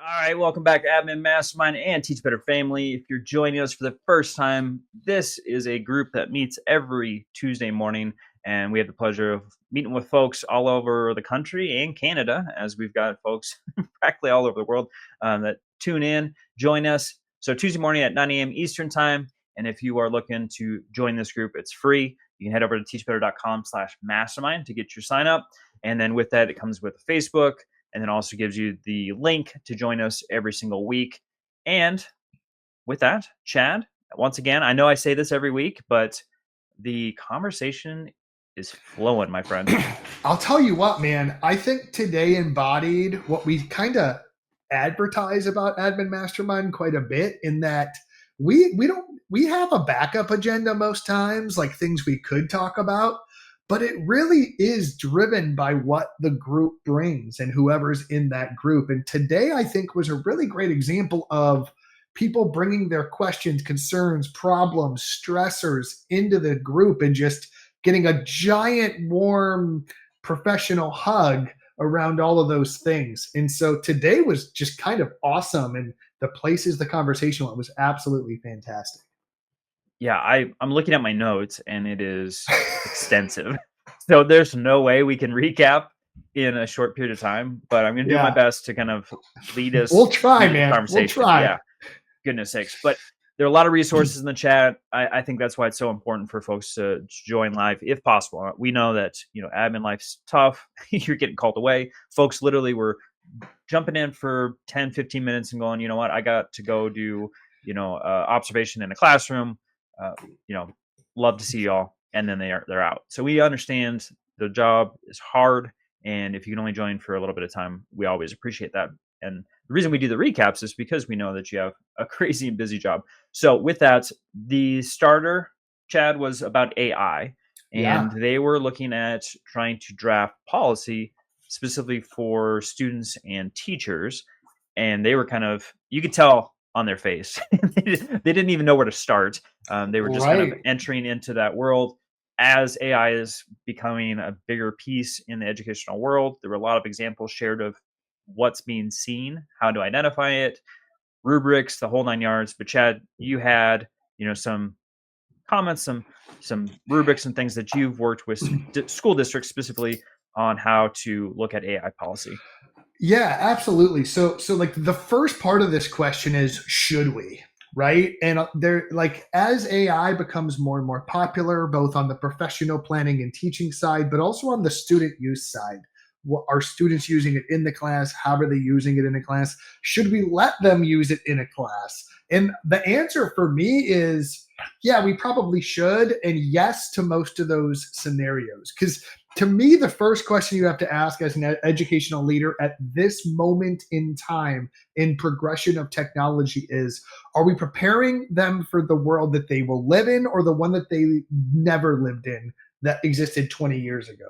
All right, welcome back to Admin Mastermind and Teach Better Family. If you're joining us for the first time, this is a group that meets every Tuesday morning, and we have the pleasure of meeting with folks all over the country and Canada, as we've got folks practically all over the world that tune in, join us. So Tuesday morning at 9 a.m. Eastern Time, and if you are looking to join this group, it's free. You can head over to teachbetter.com/mastermind to get your sign up, and then with that, it comes with a Facebook, and then also gives you the link to join us every single week. And with that, Chad, once again, I know I say this every week, but the conversation is flowing, my friend. I'll tell you what, man, I think today embodied what we kind of advertise about Admin Mastermind quite a bit, in that we have a backup agenda most times, like things we could talk about, but it really is driven by what the group brings and whoever's in that group. And today, I think, was a really great example of people bringing their questions, concerns, problems, stressors into the group and just getting a giant, warm, professional hug around all of those things. And so today was just kind of awesome. And the places the conversation went was absolutely fantastic. Yeah, I'm looking at my notes, and it is extensive. So there's no way we can recap in a short period of time, but I'm going to do my best to kind of lead us We'll try, through the man. conversation. We'll try. Yeah, goodness sakes. But there are a lot of resources in the chat. I think that's why it's so important for folks to join live if possible. We know that, admin life's tough. You're getting called away. Folks literally were jumping in for 10, 15 minutes and going, you know what, I got to go do, observation in a classroom. Love to see y'all. And then they're out. So we understand the job is hard. And if you can only join for a little bit of time, we always appreciate that. And the reason we do the recaps is because we know that you have a crazy and busy job. So with that, the starter, Chad, was about AI. And they were looking at trying to draft policy specifically for students and teachers. And they were kind of, you could tell on their face, they didn't even know where to start. They were just kind of entering into that world. As AI is becoming a bigger piece in the educational world, there were a lot of examples shared of what's being seen, how to identify it, rubrics, the whole 9 yards. But Chad, you had, some comments, some rubrics and things that you've worked with school districts specifically on how to look at AI policy. Yeah, absolutely. So like the first part of this question is, should we? Right. And there, like, as AI becomes more and more popular, both on the professional planning and teaching side, but also on the student use side, what are students using it in the class? How are they using it in a class? Should we let them use it in a class? And the answer for me is, yeah, we probably should. And yes, to most of those scenarios. Because to me, the first question you have to ask as an educational leader at this moment in time in progression of technology is, are we preparing them for the world that they will live in, or the one that they never lived in that existed 20 years ago?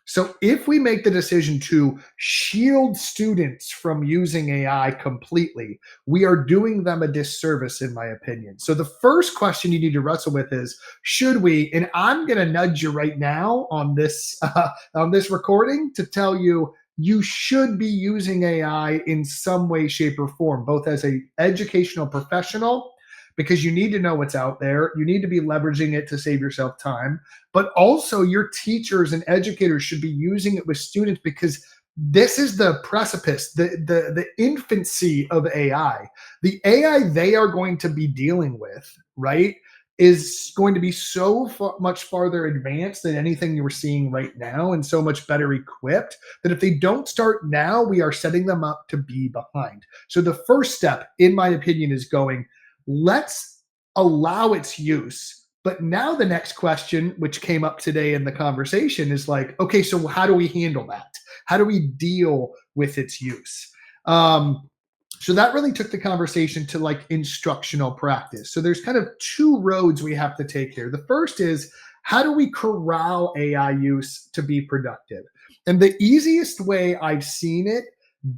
So if we make the decision to shield students from using AI completely, we are doing them a disservice, in my opinion. So the first question you need to wrestle with is, should we? And I'm going to nudge you right now on this recording to tell you, you should be using AI in some way, shape, or form, both as an educational professional, because you need to know what's out there. You need to be leveraging it to save yourself time. But also your teachers and educators should be using it with students, because this is the precipice, the infancy of AI. The AI they are going to be dealing with, right, is going to be so much farther advanced than anything you're seeing right now, and so much better equipped, that if they don't start now, we are setting them up to be behind. So the first step, in my opinion, is going, let's allow its use. But now the next question, which came up today in the conversation, is like, okay, so how do we handle that? How do we deal with its use? So that really took the conversation to like instructional practice. So there's kind of two roads we have to take here. The first is, how do we corral AI use to be productive? And the easiest way I've seen it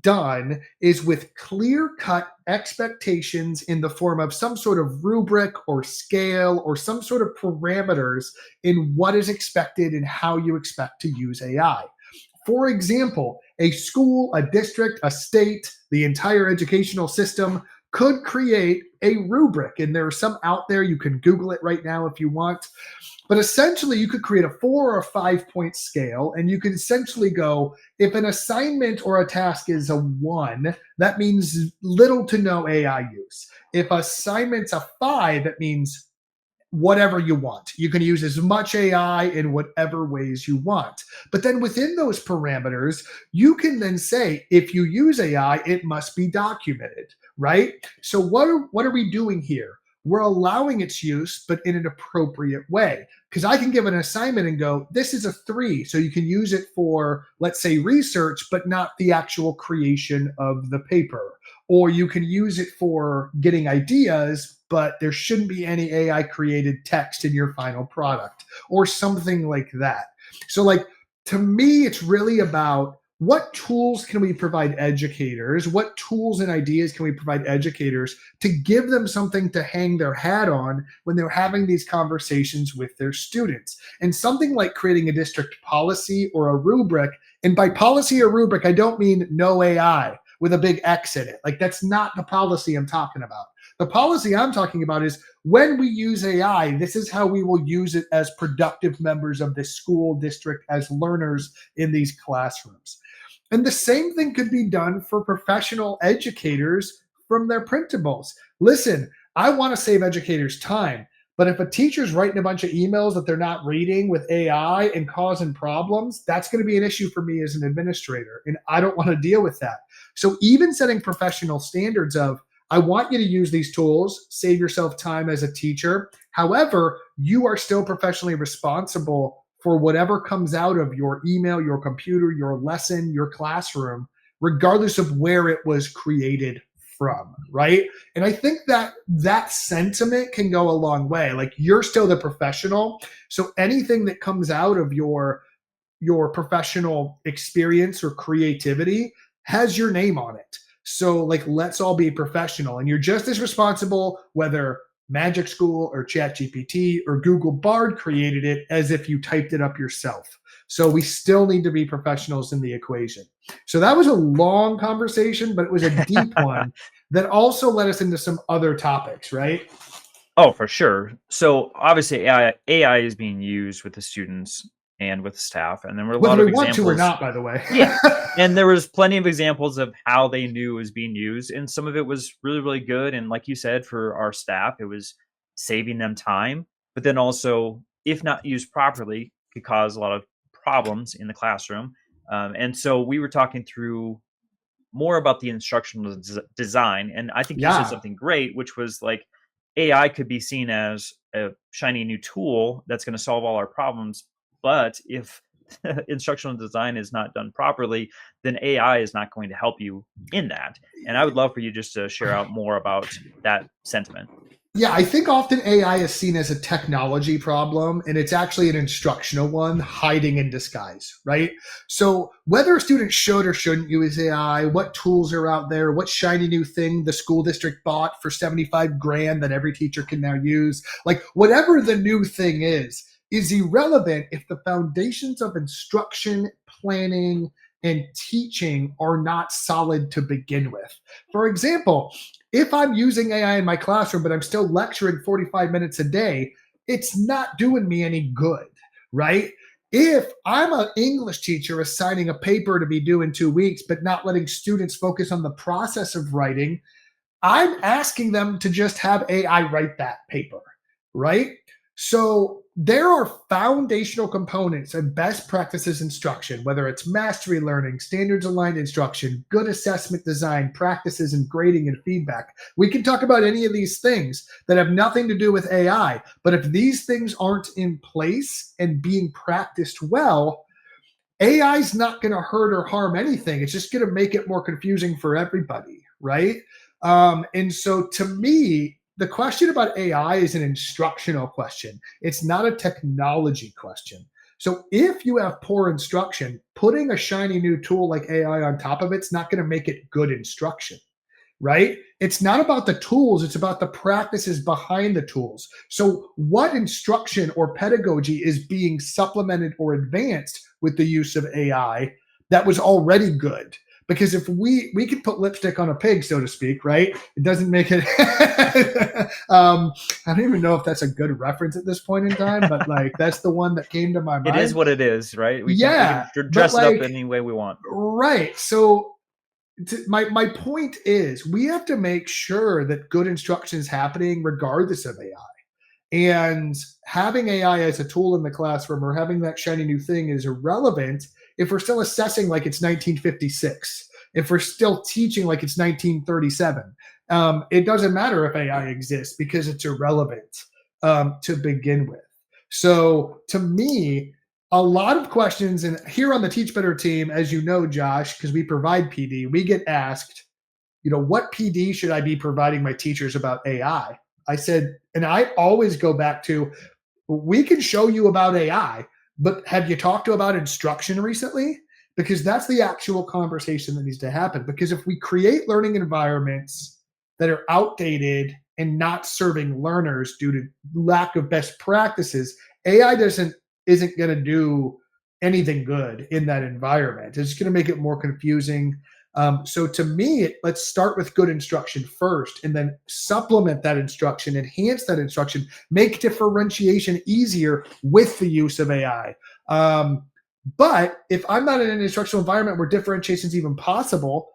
done is with clear-cut expectations in the form of some sort of rubric or scale or some sort of parameters in what is expected and how you expect to use AI. For example, a school, a district, a state, the entire educational system could create a rubric. And there are some out there. You can Google it right now if you want. But essentially, you could create a 4 or 5 point scale, and you could essentially go, if an assignment or a task is a 1, that means little to no AI use. If assignment's a 5, it means whatever you want. You can use as much AI in whatever ways you want. But then within those parameters, you can then say, if you use AI, it must be documented, right? So what are we doing here? We're allowing its use, but in an appropriate way. Because I can give an assignment and go, this is a 3. So you can use it for, let's say, research, but not the actual creation of the paper. Or you can use it for getting ideas, but there shouldn't be any AI created text in your final product or something like that. So like, to me, it's really about what tools can we provide educators? What tools and ideas can we provide educators to give them something to hang their hat on when they're having these conversations with their students? And something like creating a district policy or a rubric, and by policy or rubric, I don't mean no AI with a big X in it. Like, that's not the policy I'm talking about. The policy I'm talking about is when we use AI, this is how we will use it as productive members of this school district, as learners in these classrooms. And the same thing could be done for professional educators from their printables. Listen, I want to save educators time, but if a teacher's writing a bunch of emails that they're not reading with AI and causing problems, that's going to be an issue for me as an administrator, and I don't want to deal with that. So even setting professional standards of, I want you to use these tools, save yourself time as a teacher. However, you are still professionally responsible for whatever comes out of your email, your computer, your lesson, your classroom, regardless of where it was created from, right? And I think that that sentiment can go a long way. Like, you're still the professional. So anything that comes out of your professional experience or creativity has your name on it. So like, let's all be professional, and you're just as responsible whether Magic School or ChatGPT or Google Bard created it as if you typed it up yourself. So we still need to be professionals in the equation. So that was a long conversation, but it was a deep one that also led us into some other topics, right? Oh, for sure. So obviously AI is being used with the students and with the staff, and there were a lot Whether of we want to or examples. not, by the way. Yeah. And there was plenty of examples of how they knew it was being used, and some of it was really, really good. And like you said, for our staff, it was saving them time, but then also, if not used properly, could cause a lot of problems in the classroom. And so we were talking through more about the instructional design, and I think you said Yeah. something great, which was like, AI could be seen as a shiny new tool that's going to solve all our problems, but if instructional design is not done properly, then AI is not going to help you in that. And I would love for you just to share out more about that sentiment. Yeah, I think often AI is seen as a technology problem, and it's actually an instructional one hiding in disguise, right? So whether a student should or shouldn't use AI, what tools are out there, what shiny new thing the school district bought for 75 grand that every teacher can now use, like whatever the new thing is irrelevant if the foundations of instruction, planning, and teaching are not solid to begin with. For example, if I'm using AI in my classroom, but I'm still lecturing 45 minutes a day, it's not doing me any good, right? If I'm an English teacher assigning a paper to be due in 2 weeks, but not letting students focus on the process of writing, I'm asking them to just have AI write that paper, right? So there are foundational components and best practices instruction, whether it's mastery learning, standards aligned instruction, good assessment design, practices and grading and feedback. We can talk about any of these things that have nothing to do with AI, but if these things aren't in place and being practiced well, AI is not going to hurt or harm anything. It's just going to make it more confusing for everybody, right? And so to me, the question about AI is an instructional question. It's not a technology question. So if you have poor instruction, putting a shiny new tool like AI on top of it's not going to make it good instruction, right? It's not about the tools, it's about the practices behind the tools. So what instruction or pedagogy is being supplemented or advanced with the use of AI that was already good. Because if we could put lipstick on a pig, so to speak, right? It doesn't make it. I don't even know if that's a good reference at this point in time, but like that's the one that came to my It is mind. what it is, right? We Yeah, can but dress it up like any way we want. right. So my point is, we have to make sure that good instruction is happening regardless of AI. And having AI as a tool in the classroom or having that shiny new thing is irrelevant if we're still assessing like it's 1956, if we're still teaching like it's 1937. It doesn't matter if AI exists because it's irrelevant to begin with. So to me, a lot of questions, and here on the Teach Better team, as you know, Josh, because we provide PD, we get asked, what PD should I be providing my teachers about AI? I said, and I always go back to, we can show you about AI, but have you talked to about instruction recently? Because that's the actual conversation that needs to happen. Because if we create learning environments that are outdated and not serving learners due to lack of best practices, AI isn't going to do anything good in that environment. It's going to make it more confusing. So to me, let's start with good instruction first and then supplement that instruction, enhance that instruction, make differentiation easier with the use of AI. But if I'm not in an instructional environment where differentiation is even possible,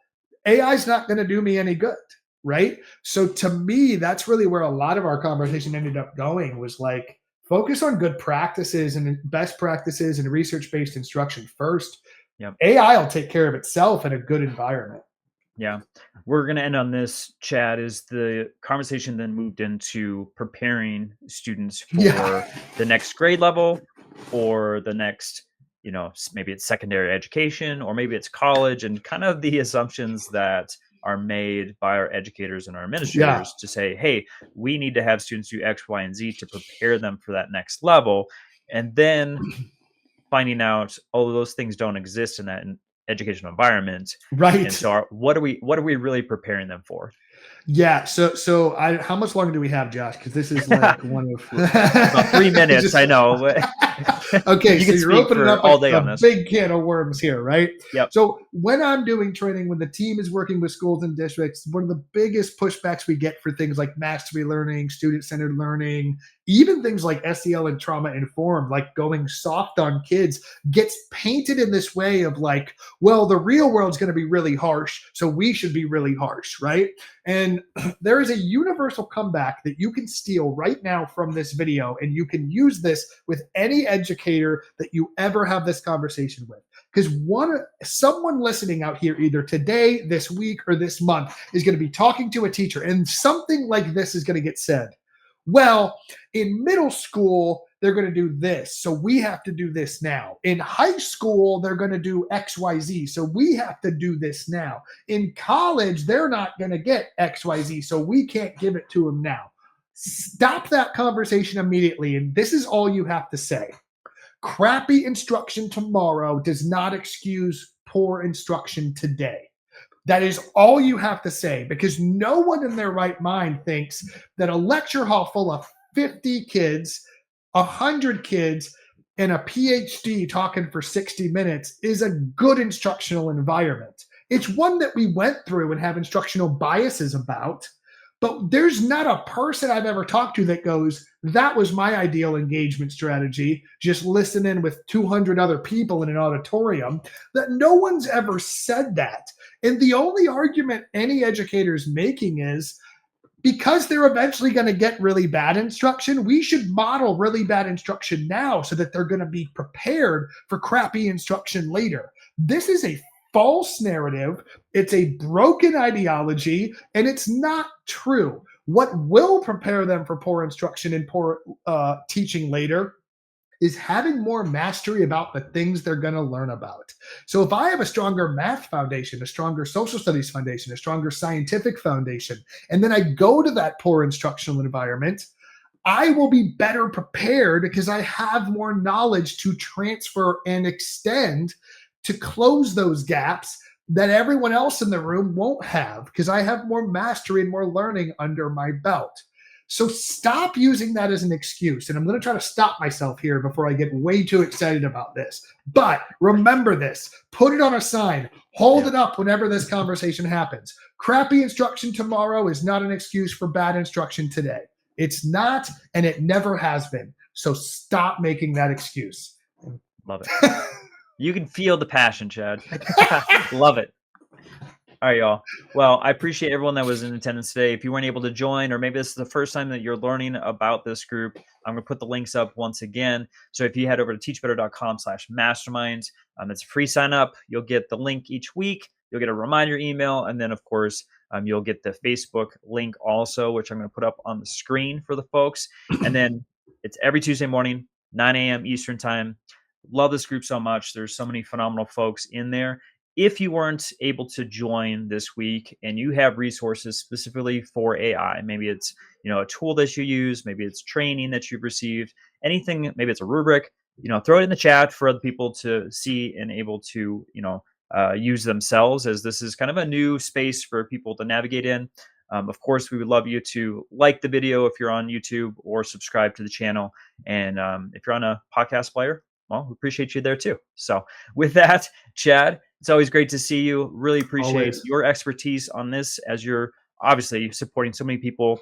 AI is not going to do me any good, right? So to me, that's really where a lot of our conversation ended up going, was like, focus on good practices and best practices and research-based instruction first. Yep. AI will take care of itself in a good environment. Yeah. We're going to end on this, Chad. Is the conversation then moved into preparing students for the next grade level or the next, maybe it's secondary education or maybe it's college, and kind of the assumptions that are made by our educators and our administrators to say, hey, we need to have students do X, Y, and Z to prepare them for that next level. And then finding out, those things don't exist in that educational environment. Right. And so what are we really preparing them for? Yeah. So how much longer do we have, Josh? Because this is like one of about 3 minutes. Just, I know. Okay, so you're opening up all day a big can of worms here, right? Yep. So when I'm doing training, when the team is working with schools and districts, one of the biggest pushbacks we get for things like mastery learning, student-centered learning, even things like SEL and trauma informed, like going soft on kids, gets painted in this way of like, well, the real world's going to be really harsh, so we should be really harsh, right? And there is a universal comeback that you can steal right now from this video, and you can use this with any educator that you ever have this conversation with. Because someone listening out here, either today, this week, or this month, is going to be talking to a teacher, and something like this is going to get said. Well, in middle school, they're going to do this, so we have to do this now. In high school, they're going to do XYZ, so we have to do this now. In college, they're not going to get XYZ, so we can't give it to them now. Stop that conversation immediately, and this is all you have to say. Crappy instruction tomorrow does not excuse poor instruction today. That is all you have to say, because no one in their right mind thinks that a lecture hall full of 50 kids, 100 kids, and a PhD talking for 60 minutes is a good instructional environment. It's one that we went through and have instructional biases about, but there's not a person I've ever talked to that goes, that was my ideal engagement strategy, just listening with 200 other people in an auditorium. That no one's ever said that. And the only argument any educator is making is, because they're eventually going to get really bad instruction, we should model really bad instruction now so that they're going to be prepared for crappy instruction later. This is a false narrative. It's a broken ideology, and it's not true. What will prepare them for poor instruction and poor teaching later is having more mastery about the things they're going to learn about. So if I have a stronger math foundation, a stronger social studies foundation, a stronger scientific foundation, and then I go to that poor instructional environment, I will be better prepared because I have more knowledge to transfer and extend to close those gaps that everyone else in the room won't have, because I have more mastery and more learning under my belt. So stop using that as an excuse. And I'm going to try to stop myself here before I get way too excited about this. But remember this, put it on a sign, hold it up whenever this conversation happens. Crappy instruction tomorrow is not an excuse for bad instruction today. It's not, and it never has been. So stop making that excuse. Love it. You can feel the passion, Chad. Love it. All right, y'all. Well, I appreciate everyone that was in attendance today. If you weren't able to join, or maybe this is the first time that you're learning about this group, I'm going to put the links up once again. So if you head over to teachbetter.com/masterminds, it's a free sign up. You'll get the link each week. You'll get a reminder email. And then, of course, you'll get the Facebook link also, which I'm going to put up on the screen for the folks. And then it's every Tuesday morning, 9 a.m. Eastern time. Love this group so much. There's so many phenomenal folks in there. If you weren't able to join this week and you have resources specifically for AI, maybe it's a tool that you use, maybe it's training that you've received, anything, maybe it's a rubric, throw it in the chat for other people to see and able to use themselves, as this is kind of a new space for people to navigate in. Of course, we would love you to like the video if you're on YouTube, or subscribe to the channel. And if you're on a podcast player, well, we appreciate you there too. So with that, Chad, it's always great to see you. Really appreciate your expertise on this, as you're obviously supporting so many people.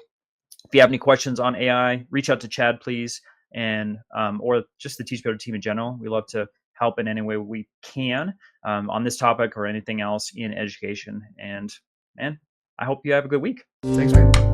If you have any questions on AI, reach out to Chad, please, and or just the Teach Better team in general. We love to help in any way we can on this topic or anything else in education. And man, I hope you have a good week. Thanks, man.